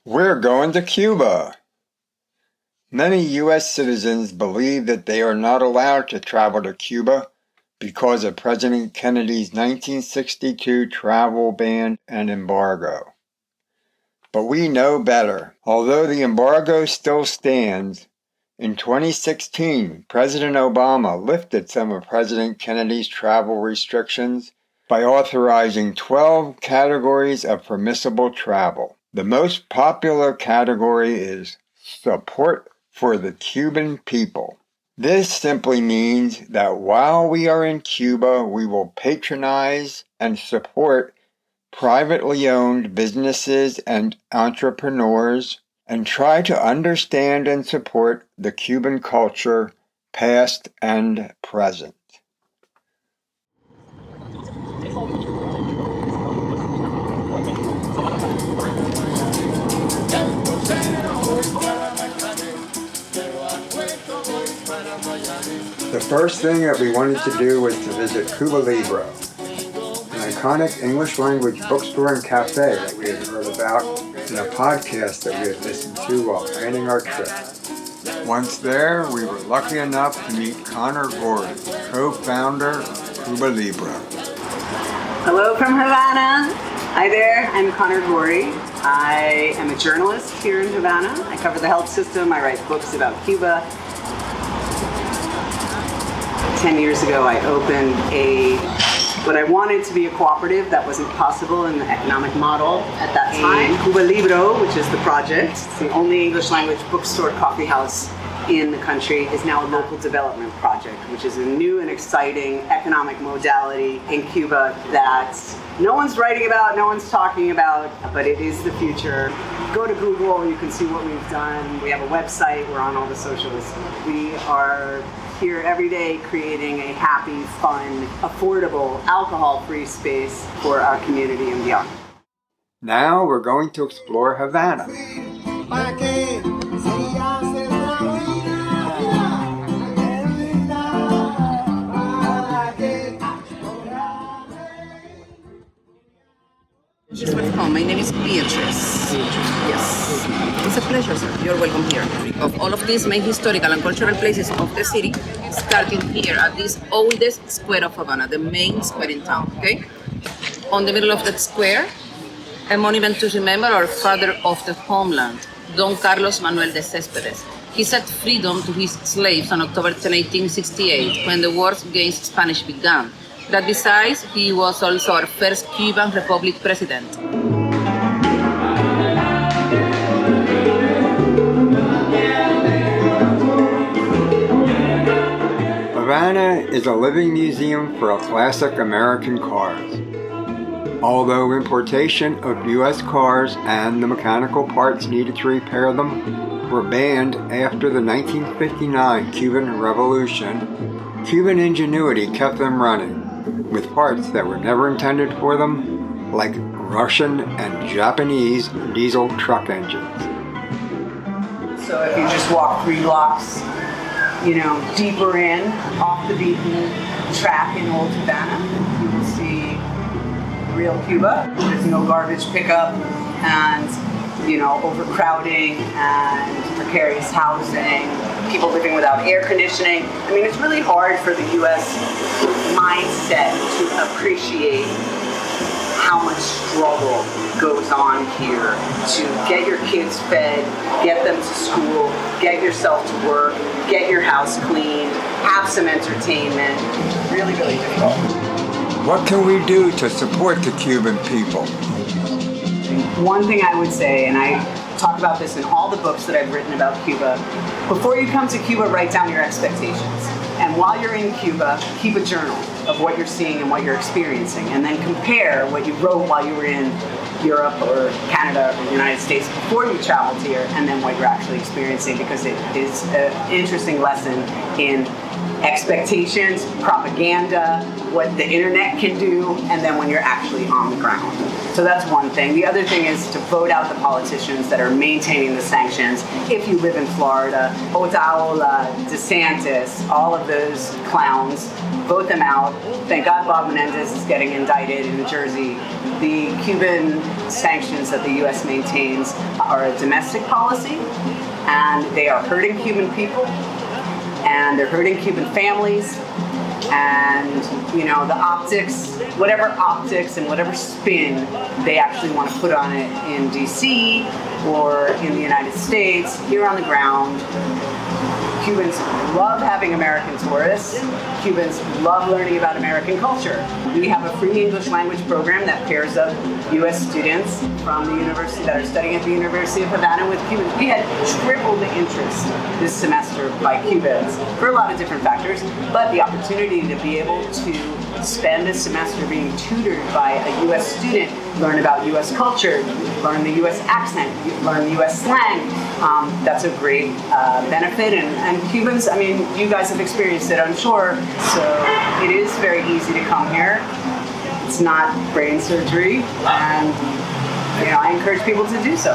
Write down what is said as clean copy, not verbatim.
We're going to Cuba. Many U.S. citizens believe that they are not allowed to travel to Cuba because of President Kennedy's 1962 travel ban and embargo. But we know better. Although the embargo still stands, in 2016, President Obama lifted some of President Kennedy's travel restrictions by authorizing 12 categories of permissible travel. The most popular category is support for the Cuban people. This simply means that while we are in Cuba, we will patronize and support privately owned businesses and entrepreneurs and try to understand and support the Cuban culture, past and present. The first thing that we wanted to do was to visit Cuba Libro, an iconic English language bookstore and cafe that we had heard about in a podcast that we had listened to while planning our trip. Once there, we were lucky enough to meet Connor Gorey, co-founder of Cuba Libro. Hello from Havana. Hi there, I'm Connor Gorey. I am a journalist here in Havana. I cover the health system. I write books about Cuba. 10 years ago, I opened what I wanted to be a cooperative that wasn't possible in the economic model at that time. Cuba Libro, which is the project, it's the only English language bookstore coffee house in the country, is now a local development project, which is a new and exciting economic modality in Cuba that no one's writing about, no one's talking about, but it is the future. Go to Google, you can see what we've done. We have a website, we're on all the socials. We are here every day creating a happy, fun, affordable, alcohol-free space for our community and beyond. Now we're going to explore Havana. Oh, my name is Beatrice. Yes. It's a pleasure, sir. You're welcome here. Of all of these main historical and cultural places of the city, starting here at this oldest square of Havana, the main square in town, okay? On the middle of that square, a monument to remember our father of the homeland, Don Carlos Manuel de Céspedes. He set freedom to his slaves on October 10, 1868, when the wars against Spanish began. That besides, he was also our first Cuban Republic president. Havana is a living museum for classic American cars. Although importation of U.S. cars and the mechanical parts needed to repair them were banned after the 1959 Cuban Revolution, Cuban ingenuity kept them running, with parts that were never intended for them, like Russian and Japanese diesel truck engines. So if you just walk 3 blocks, deeper in, off the beaten track in Old Havana, you will see real Cuba. There's no garbage pickup and, overcrowding and precarious housing, people living without air conditioning. I mean, it's really hard for the U.S. mindset to appreciate how much struggle goes on here to get your kids fed, get them to school, get yourself to work, get your house cleaned, have some entertainment. Really, really difficult. What can we do to support the Cuban people? One thing I would say, and I talk about this in all the books that I've written about Cuba, before you come to Cuba, write down your expectations. And while you're in Cuba, keep a journal of what you're seeing and what you're experiencing, and then compare what you wrote while you were in Europe or Canada or the United States before you traveled here, and then what you're actually experiencing, because it is an interesting lesson in expectations, propaganda, what the internet can do, and then when you're actually on the ground. So that's one thing. The other thing is to vote out the politicians that are maintaining the sanctions. If you live in Florida, Otaola, DeSantis, all of those clowns, vote them out. Thank God Bob Menendez is getting indicted in New Jersey. the Cuban sanctions that the U.S. maintains are a domestic policy, and they are hurting Cuban people, and they're hurting Cuban families, and the optics, whatever optics and whatever spin they actually want to put on it in D.C. or in the United States, here on the ground, Cubans love having American tourists. Cubans love learning about American culture. We have a free English language program that pairs up U.S. students from the university that are studying at the University of Havana with Cubans. We had tripled the interest this semester by Cubans for a lot of different factors, but the opportunity to be able to spend a semester being tutored by a U.S. student, learn about U.S. culture, learn the U.S. accent, learn U.S. slang, that's a great benefit. And Cubans, I mean, you guys have experienced it, I'm sure, so it is very easy to come here. It's not brain surgery, and I encourage people to do so.